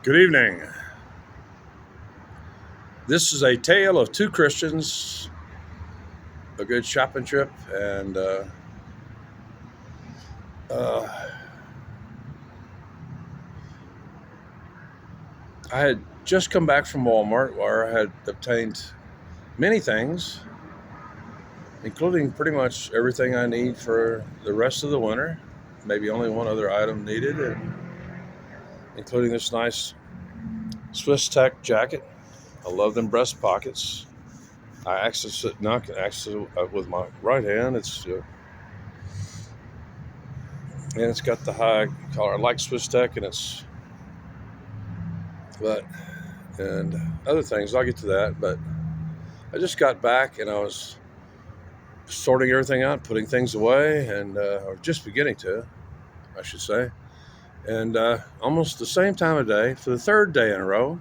Good evening. This is a tale of two Christians, a good shopping trip, and uh, I had just come back from Walmart where I had obtained many things, including pretty much everything I need for the rest of the winter. Maybe only one other item needed, and including this nice Swiss Tech jacket. I love them breast pockets. I access it now. Can access it with my right hand. And it's got the high collar. I like Swiss Tech, and but and other things. I'll get to that. But I just got back, and I was sorting everything out, putting things away, and or just beginning to, I should say. And almost the same time of day, for the third day in a row,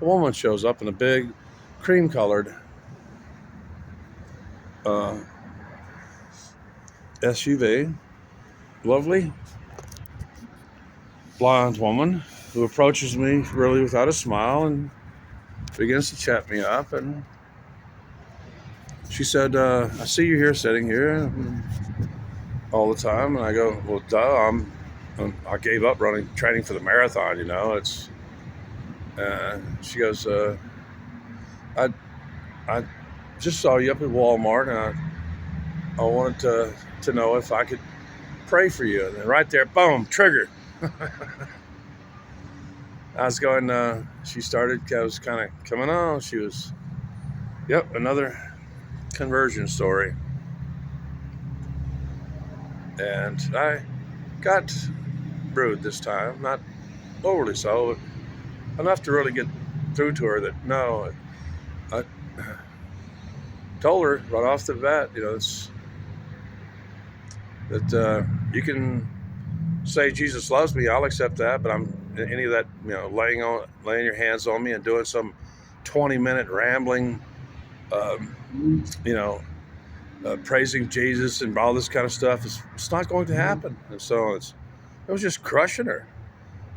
a woman shows up in a big, cream-colored uh, SUV. Lovely blonde woman who approaches me really without a smile and begins to chat me up. And she said, "I see you here, sitting here all the time." And I go, "Well, duh, I gave up running, training for the marathon. It's." She goes, "I I just saw you up at Walmart, and I wanted to know if I could pray for you." And then right there, boom, trigger. I was going. She started. I was kind of coming on. She was, yep, another conversion story. And I got rude this time, not overly so, but enough to really get through to her that no, I told her right off the bat, that you can say Jesus loves me, I'll accept that, but I'm any of that, laying your hands on me and doing some 20-minute rambling, you know, praising Jesus and all this kind of stuff, it's not going to happen. And so it was just crushing her.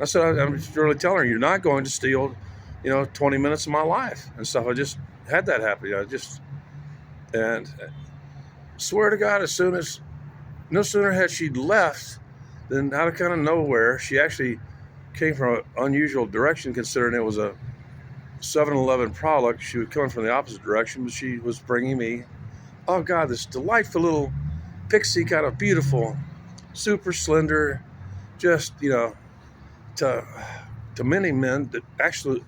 I said, I'm just really telling her, you're not going to steal, 20 minutes of my life and stuff. I just had that happen. And swear to God, no sooner had she left than out of kind of nowhere, she actually came from an unusual direction considering it was a 7-Eleven product. She was coming from the opposite direction, but she was bringing me, oh God, this delightful little pixie, kind of beautiful, super slender, just, to many men that actually,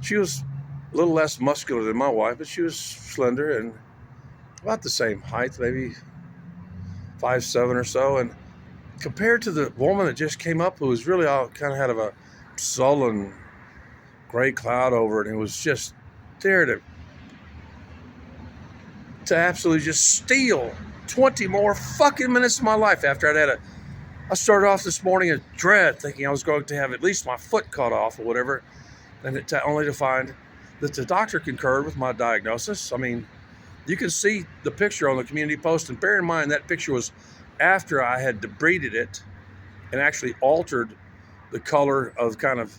she was a little less muscular than my wife, but she was slender and about the same height, maybe 5'7" or so. And compared to the woman that just came up, who was really all kind of had a sullen gray cloud over it, and was just there to absolutely just steal 20 more fucking minutes of my life after I started off this morning in dread, thinking I was going to have at least my foot cut off or whatever, and only to find that the doctor concurred with my diagnosis. I mean, you can see the picture on the community post, and bear in mind that picture was after I had debrided it and actually altered the color of kind of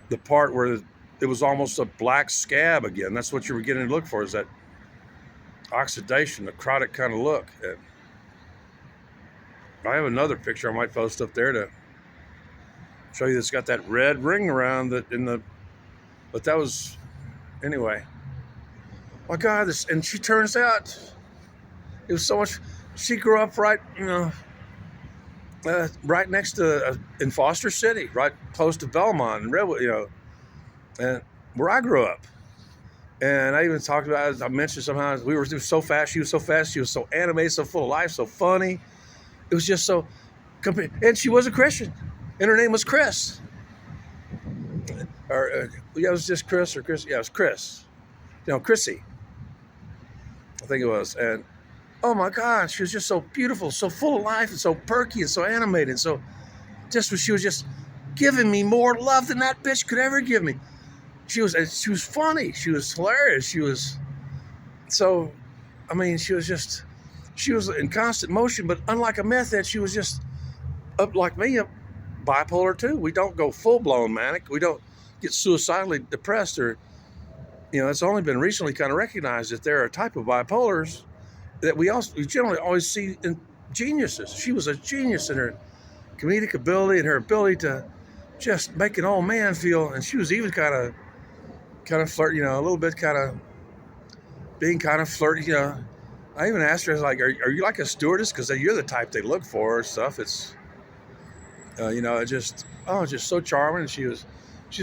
the part where it was almost a black scab again. That's what you were getting to look for, is that oxidation, the necrotic kind of look. And I have another picture I might post up there to show you that's got that red ring around it but that was, anyway. My God, and she turns out, it was so much, she grew up right, right next to, in Foster City, right close to Belmont and Redwood, and where I grew up. And I even talked about it, I mentioned somehow, we were so fast, she was so fast, she was so animated, so full of life, so funny. It was just so, and she was a Christian, and her name was Chris. Or, it was just Chris or Chris, yeah, it was Chris. Chrissy, I think it was. And oh my God, she was just so beautiful, so full of life, and so perky, and so animated. And so she was just giving me more love than that bitch could ever give me. She was funny. She was hilarious. She was she was in constant motion, but unlike a meth head, she was just up like me, bipolar too. We don't go full blown manic. We don't get suicidally depressed, or it's only been recently kind of recognized that there are a type of bipolars that we generally always see in geniuses. She was a genius in her comedic ability and her ability to just make an old man feel, and she was even kind of flirt, a little bit kind of being kind of flirty. I even asked her, I was like, are you like a stewardess? Because you're the type they look for or stuff. It's, it just so charming. And she's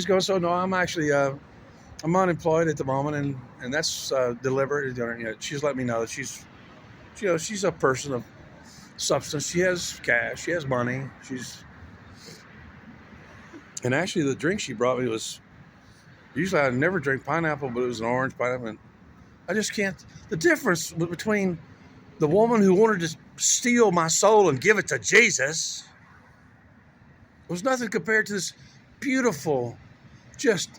going, so no, I'm actually, I'm unemployed at the moment. And that's deliberate. She's let me know that she's a person of substance. She has cash. She has money. And actually the drink she brought me was, usually I never drink pineapple, but it was an orange pineapple. And I just can't, the difference between the woman who wanted to steal my soul and give it to Jesus was nothing compared to this beautiful, just,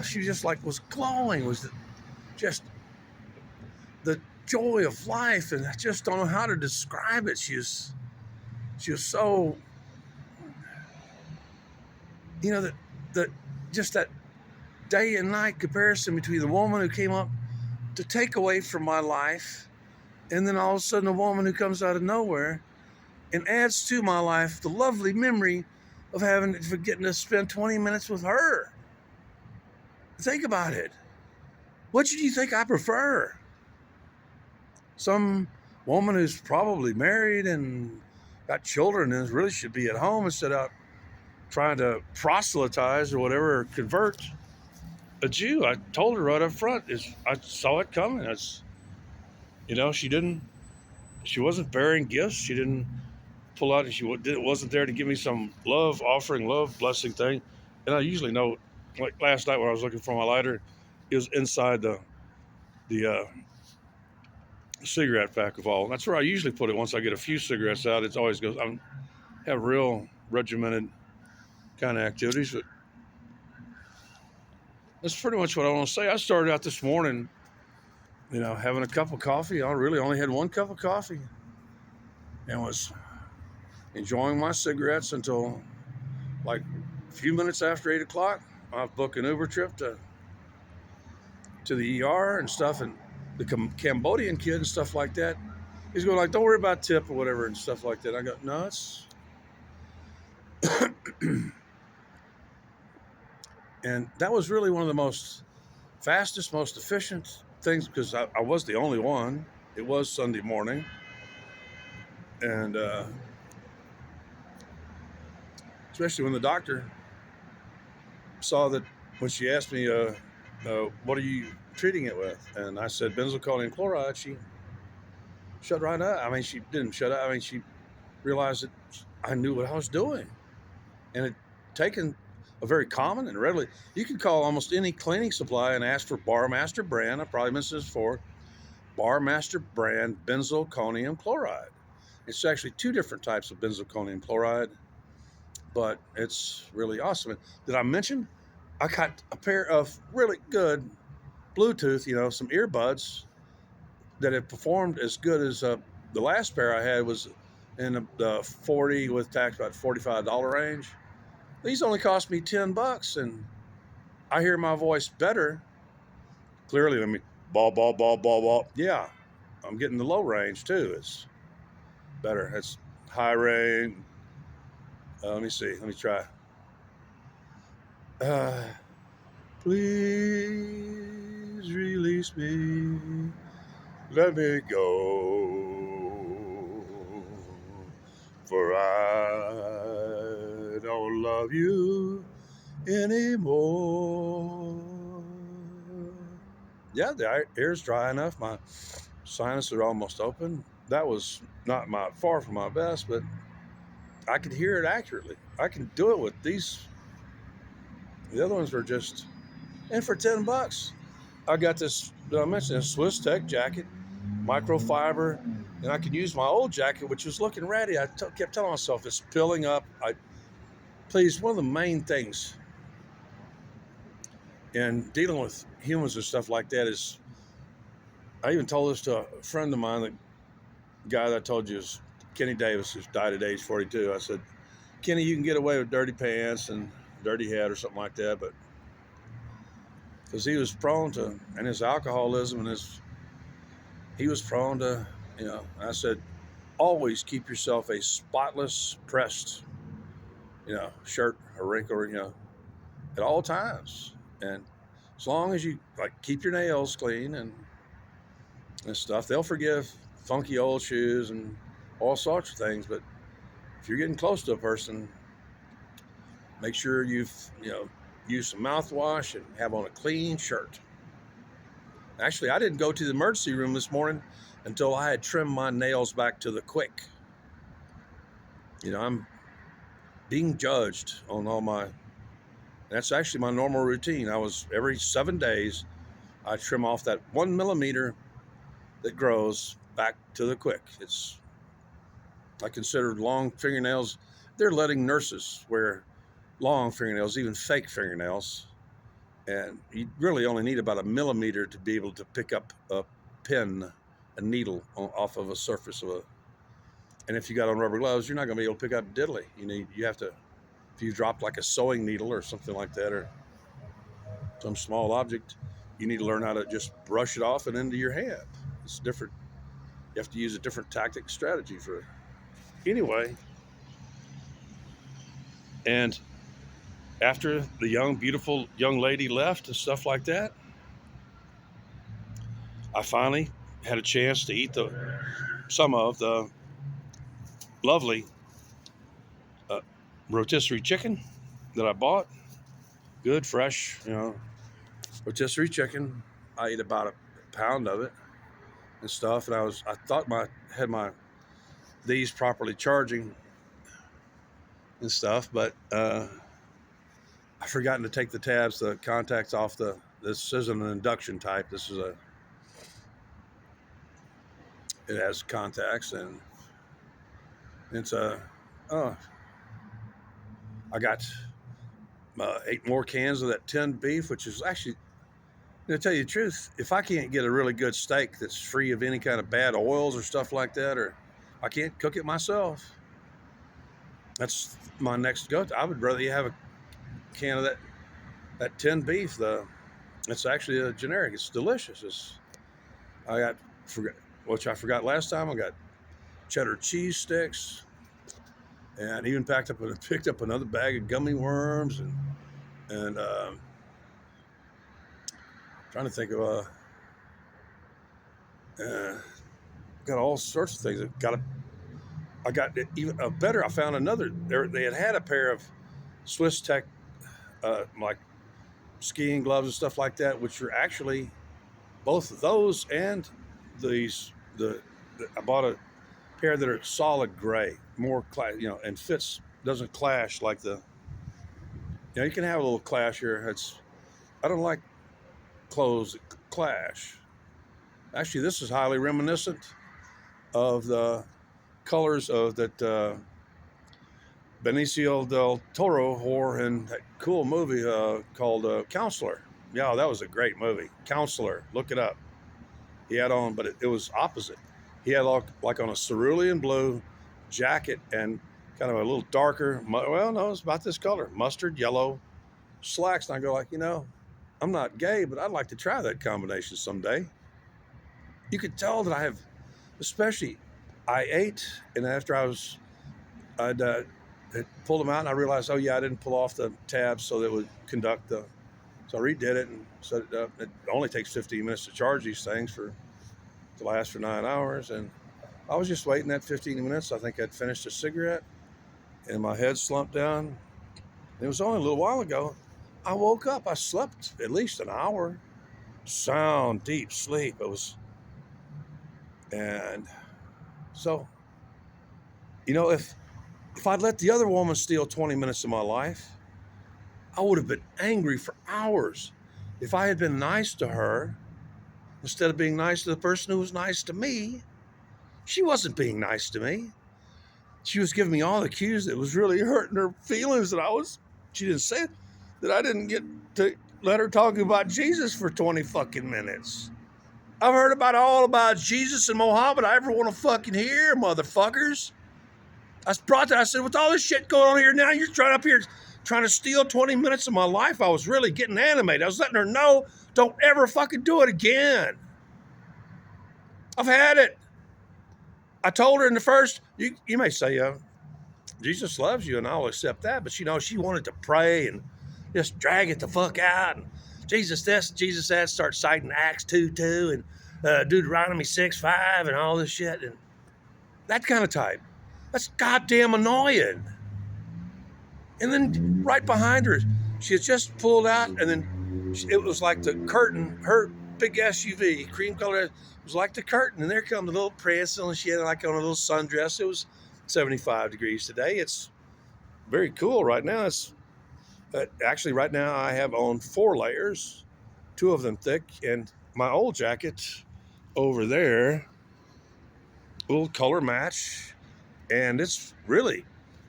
she just like was glowing, just the joy of life. And I just don't know how to describe it. She was so, that just that day and night comparison between the woman who came up to take away from my life, and then all of a sudden a woman who comes out of nowhere and adds to my life the lovely memory of getting to spend 20 minutes with her. Think about it. What do you think I prefer? Some woman who's probably married and got children and really should be at home instead of trying to proselytize or whatever, or convert a Jew. I told her right up front, I saw it coming. She wasn't bearing gifts. She didn't pull out, and she wasn't there to give me some love offering, love blessing thing. And I usually know, like last night when I was looking for my lighter, it was inside the cigarette pack of all. That's where I usually put it. Once I get a few cigarettes out, it always goes. I have real regimented kind of activities, but that's pretty much what I want to say. I started out this morning, having a cup of coffee. I really only had one cup of coffee and was enjoying my cigarettes until like a few minutes after 8 o'clock. I booked an Uber trip to the ER and stuff, and the Cambodian kid and stuff like that. He's going like, don't worry about tip or whatever and stuff like that. I go, no, it's and that was really one of the most fastest, most efficient things, because I was the only one. It was Sunday morning, and especially when the doctor saw that, when she asked me, what are you treating it with? And I said benzalkonium chloride. She shut right up. I mean, she didn't shut up. I mean, she realized that I knew what I was doing, and it taken a very common and readily. You can call almost any cleaning supply and ask for Barmaster brand. I probably mentioned this before. Barmaster brand benzalkonium chloride. It's actually two different types of benzalkonium chloride, but it's really awesome. And did I mention I got a pair of really good Bluetooth, some earbuds that have performed as good as the last pair I had was in the 40 with tax, about $45 range. These only cost me $10, and I hear my voice better clearly. I mean, ball, ball, ball, ball, ball. Yeah, I'm getting the low range too. It's better. It's high range. Let me see. Let me try. Please release me. Let me go. For I don't love you anymore. Yeah, the air's dry enough. My sinuses are almost open. That was not far from my best, but I could hear it accurately. I can do it with these. The other ones were just, and for $10, I got this, did I mention, a Swiss Tech jacket, microfiber, and I could use my old jacket, which was looking ratty. I kept telling myself it's pilling up. Please, one of the main things in dealing with humans and stuff like that is, I even told this to a friend of mine, the guy that I told you is Kenny Davis, who's died at age 42. I said, Kenny, you can get away with dirty pants and dirty head or something like that, but because he was prone to, and his alcoholism and he was prone to, I said, always keep yourself a spotless pressed, shirt or wrinkle, at all times. And as long as you keep your nails clean and stuff, they'll forgive funky old shoes and all sorts of things. But if you're getting close to a person, make sure you've, use some mouthwash and have on a clean shirt. Actually, I didn't go to the emergency room this morning until I had trimmed my nails back to the quick. I'm being judged on all my, that's actually my normal routine. Every 7 days, I trim off that 1 millimeter that grows back to the quick. I consider long fingernails, they're letting nurses wear long fingernails, even fake fingernails. And you really only need about 1 millimeter to be able to pick up a pin, a needle off of a surface and if you got on rubber gloves, you're not going to be able to pick up diddly. You have to, if you dropped like a sewing needle or something like that, or some small object, you need to learn how to just brush it off and into your hand. It's different. You have to use a different tactic strategy for it. Anyway, and after the beautiful young lady left and stuff like that, I finally had a chance to eat some of the lovely rotisserie chicken that I bought. Good, fresh, rotisserie chicken. I ate about a pound of it and stuff, and I thought had these properly charging and stuff, but I forgotten to take the contacts off this isn't an induction type. It has contacts, and it's I got 8 more cans of that tinned beef, which is actually, to tell you the truth, if I can't get a really good steak that's free of any kind of bad oils or stuff like that, or I can't cook it myself, that's my next go-to. I would rather you have a can of that tinned beef. It's actually a generic. It's delicious. Which I forgot last time. I got cheddar cheese sticks, and even picked up another bag of gummy worms, and trying to think of got all sorts of things. I got even a better. I found another. They had a pair of Swiss Tech like skiing gloves and stuff like that, which are actually both of those and I bought a pair that are solid gray, more and doesn't clash like you can have a little clash here. I don't like clothes that clash. Actually, this is highly reminiscent of the colors of that Benicio del Toro wore in that cool movie called Counselor. Yeah, that was a great movie. Counselor, look it up. He had on, but it was opposite. He had like on a cerulean blue jacket and kind of a little darker, well, no, it's about this color, mustard yellow slacks. And I go I'm not gay, but I'd like to try that combination someday. You could tell that especially I ate, and after I'd pulled them out, and I realized, oh yeah, I didn't pull off the tabs so that it would conduct so I redid it and set it up. It only takes 15 minutes to charge these things to last for 9 hours. And I was just waiting that 15 minutes. I think I'd finished a cigarette and my head slumped down. It was only a little while ago. I woke up. I slept at least an hour. Sound deep sleep. And so, if I'd let the other woman steal 20 minutes of my life, I would have been angry for hours. If I had been nice to her, instead of being nice to the person who was nice to me, she wasn't being nice to me. She was giving me all the cues that was really hurting her feelings she didn't say it, that I didn't get to let her talk about Jesus for 20 fucking minutes. I've heard all about Jesus and Muhammad I ever want to fucking hear, motherfuckers. I said, with all this shit going on here now, you're trying up here trying to steal 20 minutes of my life. I was really getting animated. I was letting her know, don't ever fucking do it again. I've had it. I told her in the first, you may say, Jesus loves you and I'll accept that. But she wanted to pray and just drag it the fuck out. And Jesus this, Jesus that, start citing Acts 2:2 and Deuteronomy 6:5 and all this shit. And that kind of type. That's goddamn annoying. And then right behind her, she had just pulled out, and then it was like the curtain, her big SUV, cream color, it was like the curtain. And there come the little Prancer, and she had like on a little sundress. It was 75 degrees today. It's very cool right now. Actually, right now I have on 4 layers, 2 of them thick, and my old jacket over there will color match, and it's really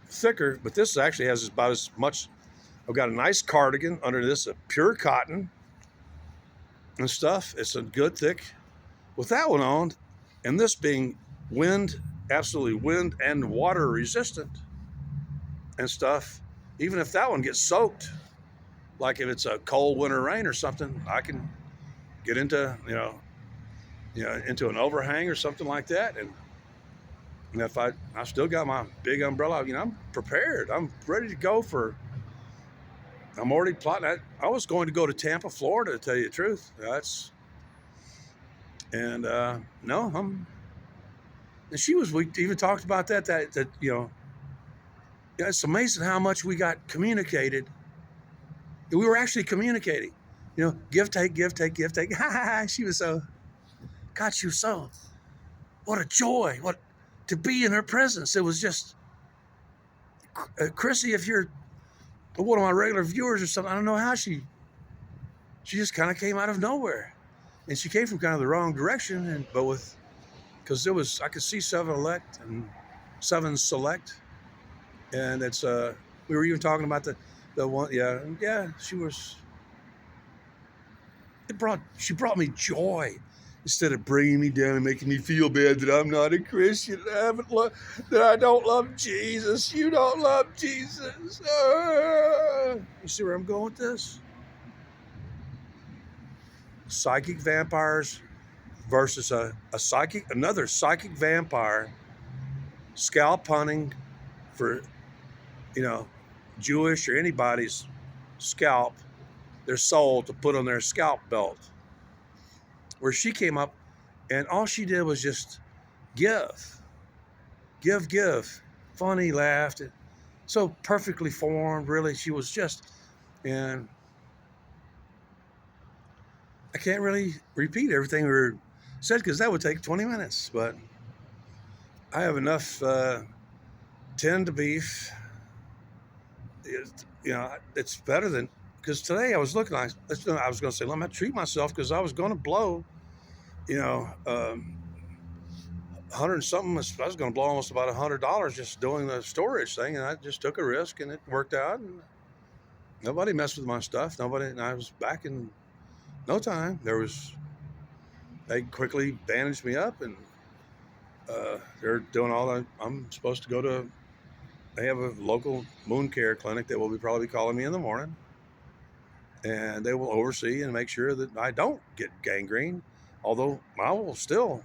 thicker, but this actually has about as much. I've got a nice cardigan under this, a pure cotton and stuff. It's a good thick with that one on, and this being absolutely wind and water resistant and stuff. Even if that one gets soaked, like if it's a cold winter rain or something, I can get into into an overhang or something like that. And if I still got my big umbrella, I'm prepared. I'm ready to go I'm already plotting. I was going to go to Tampa, Florida, to tell you the truth. No, and we even talked about that it's amazing how much we got communicated. We were actually communicating, give, take, give, take, give, take. She was so, what a joy, to be in her presence. It was just, Chrissy, if you're one of my regular viewers or something, I don't know how she just kind of came out of nowhere. And she came from kind of the wrong direction, because I could see 7-elect and 7 select. And we were even talking about the one, she brought me joy instead of bringing me down and making me feel bad that I'm not a Christian, that I don't love Jesus. You don't love Jesus. You see where I'm going with this? Psychic vampires versus another psychic vampire scalp hunting for, Jewish or anybody's scalp, their soul, to put on their scalp belt. Where she came up and all she did was just give. Funny, laughed. So perfectly formed, really. She was just, and I can't really repeat everything we said because that would take 20 minutes, but I have enough tinned beef. It's better than, because today I was looking, I was going to say, let me treat myself, because I was going to blow, 100 something. I was going to blow almost about $100 just doing the storage thing, and I just took a risk, and it worked out. And nobody messed with my stuff. Nobody, and I was back in no time. They quickly bandaged me up, and they're doing all that. I'm supposed to go to. They have a local wound care clinic that will probably calling me in the morning, and they will oversee and make sure that I don't get gangrene. Although I will still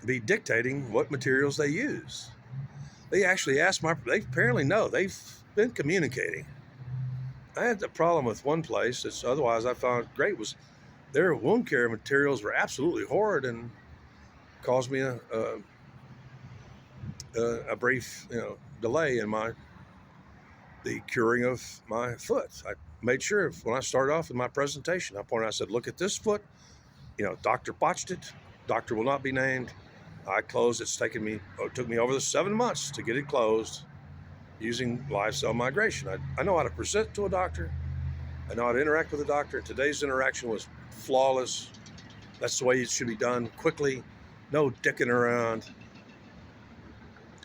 be dictating what materials they use. They actually asked they apparently know, they've been communicating. I had the problem with one place that's otherwise I found great, was their wound care materials were absolutely horrid and caused me a brief, delay in the curing of my foot. I made sure when I started off with my presentation, I said, look at this foot, doctor botched it, doctor will not be named. I closed. It took me over the 7 months to get it closed using live cell migration. I know how to present to a doctor. I know how to interact with a doctor. Today's interaction was flawless. That's the way it should be done, quickly, no dicking around.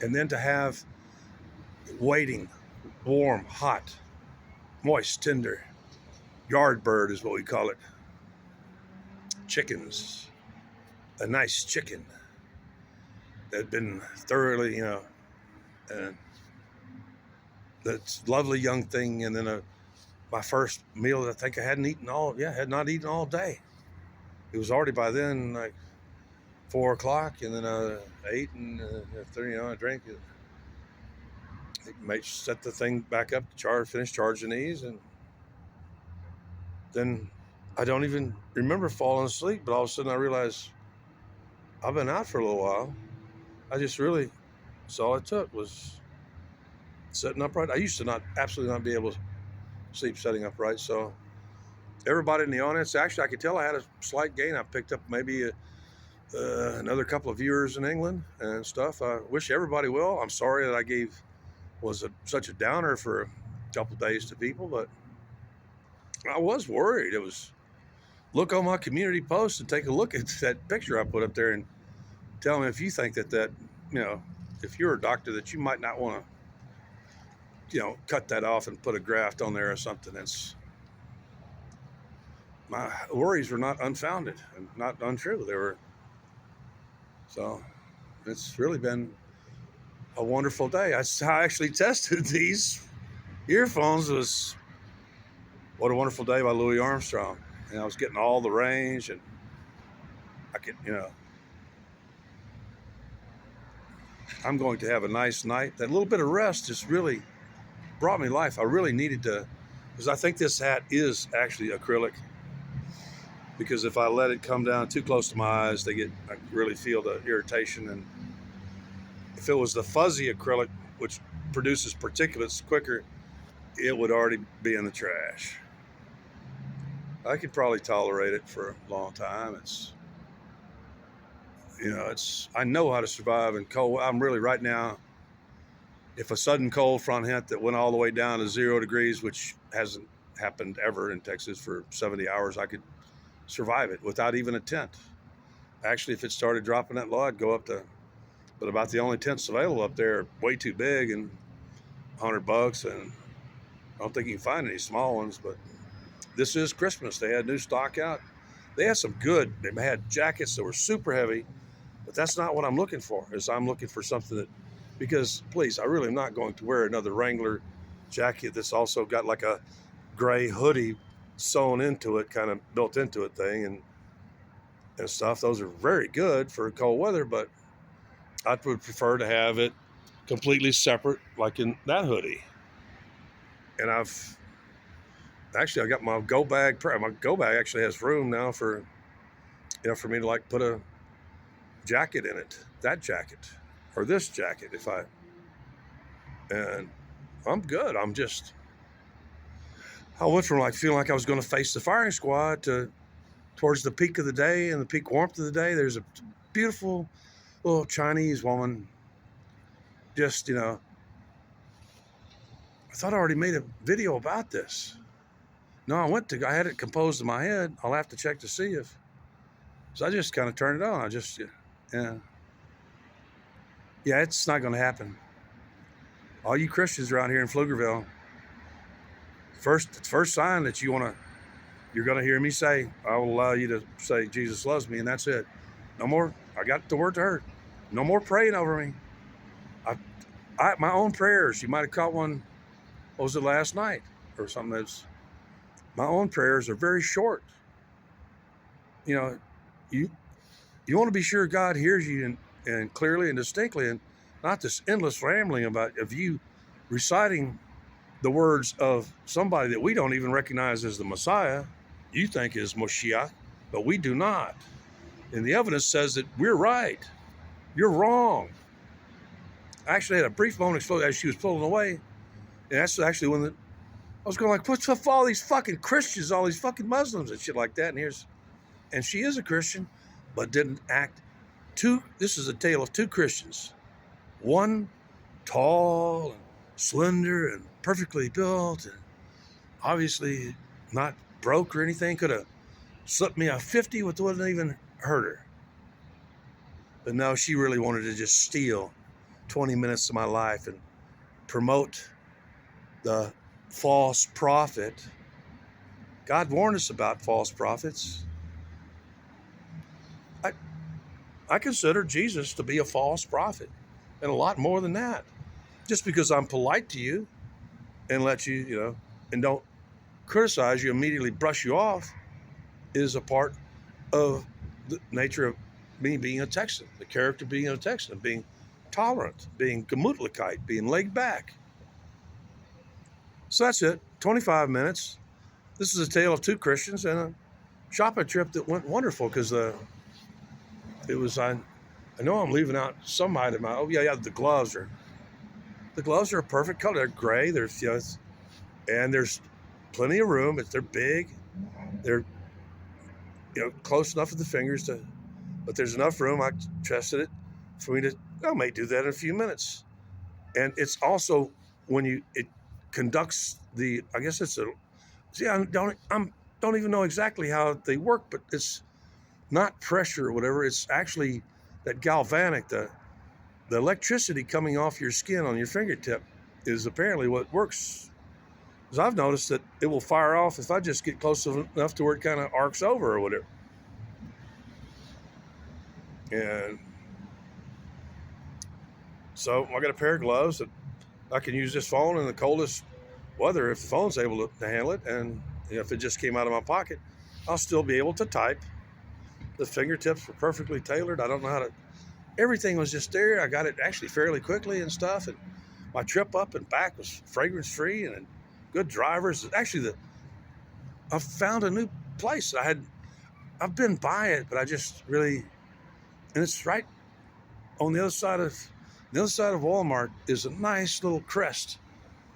And then to have waiting, warm, hot, moist, tender, yard bird is what we call it. Chickens, a nice chicken that had been thoroughly, That's lovely young thing, and then my first meal that I think I had not eaten all day. It was already by then like 4 o'clock, and then I ate, and after I drank it. Set the thing back up, finish charging these, and then I don't even remember falling asleep. But all of a sudden, I realized I've been out for a little while. I just really, that's all it took was sitting upright. I used to absolutely not be able to sleep sitting upright. So everybody in the audience, actually, I could tell I had a slight gain. I picked up maybe another couple of viewers in England and stuff. I wish everybody well. I'm sorry that I was such a downer for a couple of days to people, but I was worried. It was look on my community post and take a look at that picture I put up there and tell me if you think that if you're a doctor that you might not want to cut that off and put a graft on there or something. My worries were not unfounded and not untrue. So it's really been a wonderful day. I actually tested these earphones. It was What a Wonderful Day by Louis Armstrong. And I was getting all the range, and I could, I'm going to have a nice night. That little bit of rest just really brought me life. I really needed to, because I think this hat is actually acrylic. Because if I let it come down too close to my eyes, I really feel the irritation. And if it was the fuzzy acrylic, which produces particulates quicker, it would already be in the trash. I could probably tolerate it for a long time. I know how to survive in cold. I'm really right now, if a sudden cold front hit that went all the way down to 0 degrees, which hasn't happened ever in Texas for 70 hours, I could survive it without even a tent. Actually, if it started dropping that low, I'd go up to, but about the only tents available up there are way too big and $100, and I don't think you can find any small ones. But this is Christmas. They had new stock out. They had they had jackets that were super heavy, but that's not what I'm looking for. I'm looking for something that, because please, I really am not going to wear another Wrangler jacket that's also got like a gray hoodie sewn into it, kind of built into it thing and stuff. Those are very good for cold weather, but I would prefer to have it completely separate, like in that hoodie. And I got my go bag. My go bag actually has room now for me to like put a jacket in it, that jacket or this jacket and I'm good. I went from like feeling like I was going to face the firing squad to towards the peak of the day and the peak warmth of the day. There's a beautiful little Chinese woman. Just, I thought I already made a video about this. No, I had it composed in my head. I'll have to check to see so I just kind of turned it on. Yeah, it's not going to happen. All you Christians around here in Pflugerville, first sign that you're going to hear me say, I will allow you to say Jesus loves me, and that's it. No more. I got the word to hurt. No more praying over me. My own prayers. You might have caught one. What was it, last night or something? My own prayers are very short. You want to be sure God hears you and clearly and distinctly, and not this endless rambling of you reciting the words of somebody that we don't even recognize as the Messiah. You think is Moshiach, but we do not. And the evidence says that we're right. You're wrong. I actually had a brief moment as she was pulling away. And that's actually when I was going like, what's up all these fucking Christians, all these fucking Muslims and shit like that. And she is a Christian, but didn't act this is a tale of two Christians. One tall and slender and perfectly built and obviously not broke or anything, could have slipped me a 50 with wouldn't even hurt her. But no, she really wanted to just steal 20 minutes of my life and promote the false prophet. God warned us about false prophets. I consider Jesus to be a false prophet, and a lot more than that. Just because I'm polite to you and let you, and don't criticize you, immediately brush you off, is a part of the nature of me being a Texan, the character being a Texan, being tolerant, being gemütlichkeit, being laid back. So that's it. 25 minutes. This is a tale of two Christians and a shopping trip that went wonderful because it was I know I'm leaving out some item. Oh yeah, the gloves are a perfect color. They're gray. And there's plenty of room. They're big. They're close enough with the fingers but there's enough room. I tested it for me to. I may do that in a few minutes. And it's also when it conducts the. I guess it's a. See, don't even know exactly how they work, but it's not pressure or whatever. It's actually that galvanic, the electricity coming off your skin on your fingertip is apparently what works. Because I've noticed that it will fire off if I just get close enough to where it kind of arcs over or whatever. And so I got a pair of gloves that I can use this phone in the coldest weather if the phone's able to handle it. And if it just came out of my pocket, I'll still be able to type. The fingertips were perfectly tailored. I don't know how to. Everything was just there. I got it actually fairly quickly and stuff. And my trip up and back was fragrance free and good drivers. Actually, I found a new place. I've been by it, but I just really, and it's right on the other side of Walmart is a nice little crest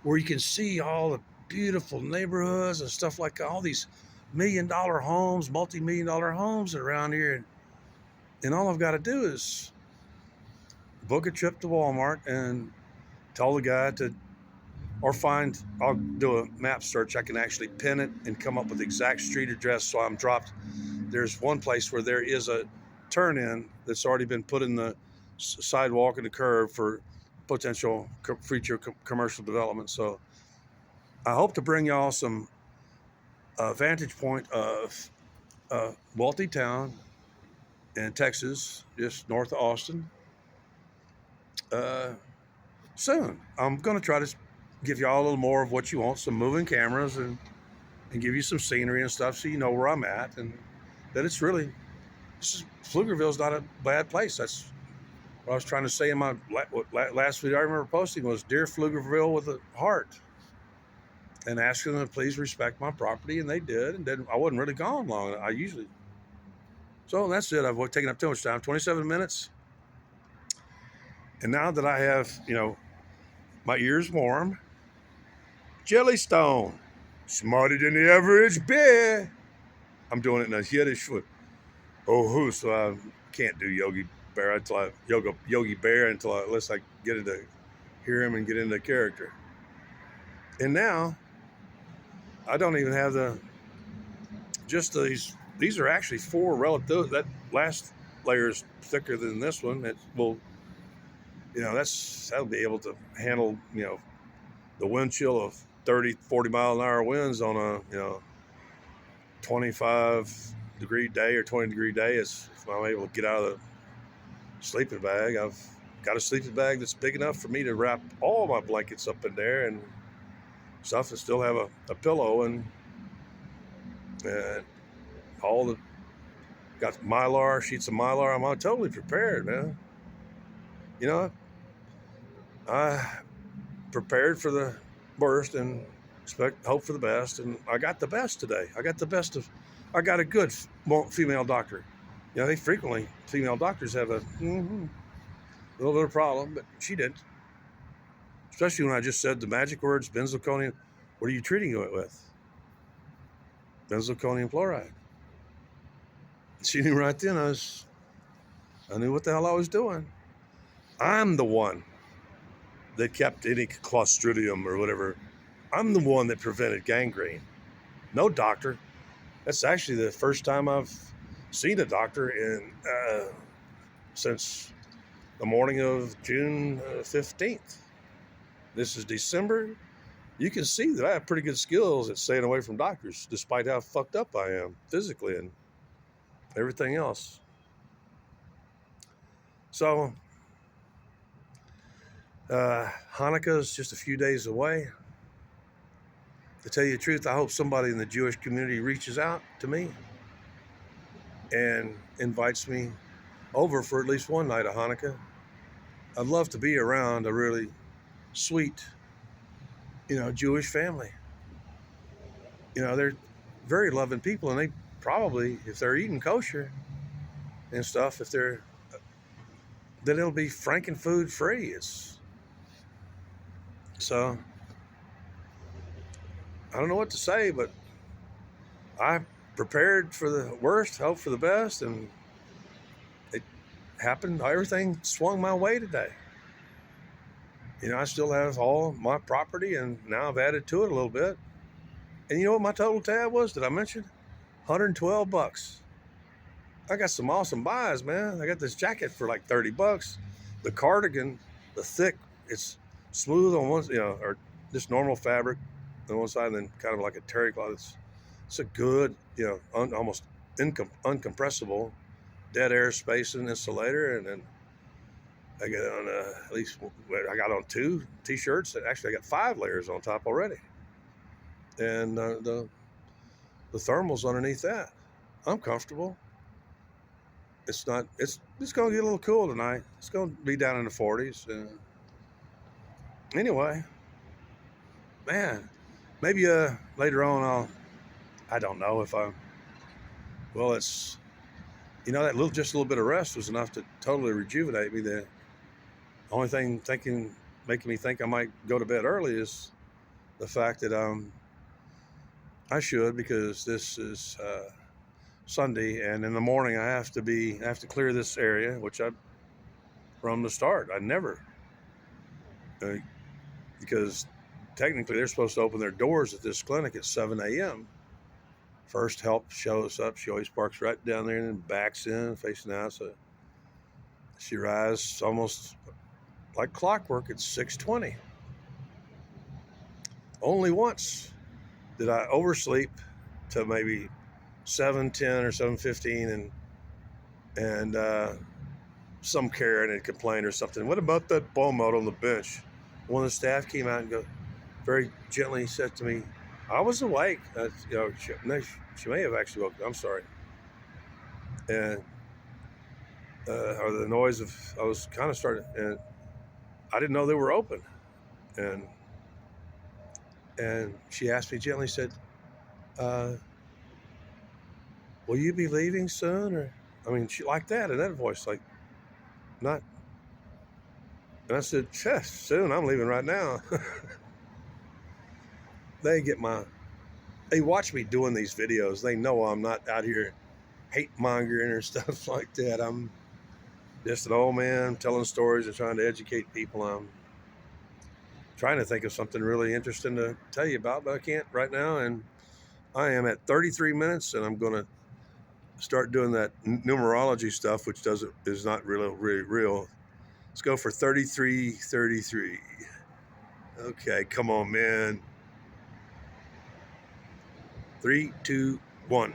where you can see all the beautiful neighborhoods and stuff like all these $1 million homes, multi-million-dollar homes around here. And all I've got to do is book a trip to Walmart and tell the guy I'll do a map search. I can actually pin it and come up with the exact street address so I'm dropped. There's one place where there is a turn-in that's already been put in the sidewalk and the curb for potential future commercial development. So I hope to bring y'all some vantage point of wealthy town in Texas, just north of Austin. Soon. I'm going to try to give y'all a little more of what you want, some moving cameras and give you some scenery and stuff so you know where I'm at and that it's really, Pflugerville's not a bad place. That's what I was trying to say in my last video I remember posting was Dear Pflugerville with a heart and asking them to please respect my property, and they did, and then I wasn't really gone long. So that's it. I've taken up too much time, 27 minutes. And now that I have, my ears warm, Jellystone, smarter than the average bear. I'm doing it in a Yiddish foot. Oh, so I can't do Yogi Bear until unless I get into hear him and get into character. And now I don't even have these are actually 4 relative. That last layer is thicker than this one. That'll be able to handle, the wind chill of 30, 40 mile an hour winds on a, 25-degree day or 20-degree day. If I'm able to get out of the sleeping bag. I've got a sleeping bag that's big enough for me to wrap all my blankets up in there and stuff and still have a pillow and got Mylar, sheets of Mylar. I'm totally prepared, man. I prepared for the worst and hope for the best, and I got the best today. I got a good female doctor. Female doctors have a little bit of problem, but she didn't. Especially when I just said the magic words, benzalkonium. What are you treating it with? Benzalkonium chloride. She knew right then I knew what the hell I was doing. I'm the one that kept any Clostridium or whatever. I'm the one that prevented gangrene. No doctor. That's actually the first time I've seen a doctor since the morning of June 15th. This is December. You can see that I have pretty good skills at staying away from doctors, despite how fucked up I am physically and everything else. So, Hanukkah is just a few days away. To tell you the truth, I hope somebody in the Jewish community reaches out to me and invites me over for at least one night of Hanukkah. I'd love to be around a really sweet, Jewish family. They're very loving people, and they probably, if they're eating kosher and stuff, then it'll be frankenfood free. So I don't know what to say, but I prepared for the worst, hope for the best, and it happened. Everything swung my way today. I still have all my property, and now I've added to it a little bit. And you know what my total tab was? Did I mention? $112. I got some awesome buys, man. I got this jacket for like $30. The cardigan, the thick, it's smooth on one, or just normal fabric on one side, and then kind of like a terry cloth. It's a good, almost uncompressible dead air spacing insulator, and then I got on at least I got on 2 t-shirts. Actually, I got 5 layers on top already, and the thermals underneath that. I'm comfortable. It's not. It's going to get a little cool tonight. It's going to be down in the 40s. Anyway, man, maybe later on I don't know if I. Well, it's that just a little bit of rest was enough to totally rejuvenate me. The only thing making me think I might go to bed early is the fact that I should, because this is Sunday, and in the morning I have to clear this area, which from the start I never, because technically they're supposed to open their doors at this clinic at 7 a.m. First help shows up. She always parks right down there and then backs in facing out. So she arrives almost like clockwork at 6:20. Only once did I oversleep to maybe 7:10 or 7:15, and some Karen had complained or something. What about that bum out on the bench? One of the staff came out and very gently said to me, "I was awake." She may have actually woke. I'm sorry. And or the noise of I was kind of starting, and I didn't know they were open. And she asked me gently, said, uh, "Will you be leaving soon?" Or she like that in that voice, like not. And I said, "Soon. I'm leaving right now." They watch me doing these videos. They know I'm not out here hate mongering or stuff like that. I'm just an old man telling stories and trying to educate people. I'm trying to think of something really interesting to tell you about, but I can't right now. And I am at 33 minutes, and I'm going to start doing that numerology stuff, which is not really real. Let's go for 33. Okay, come on, man. 3, 2, 1.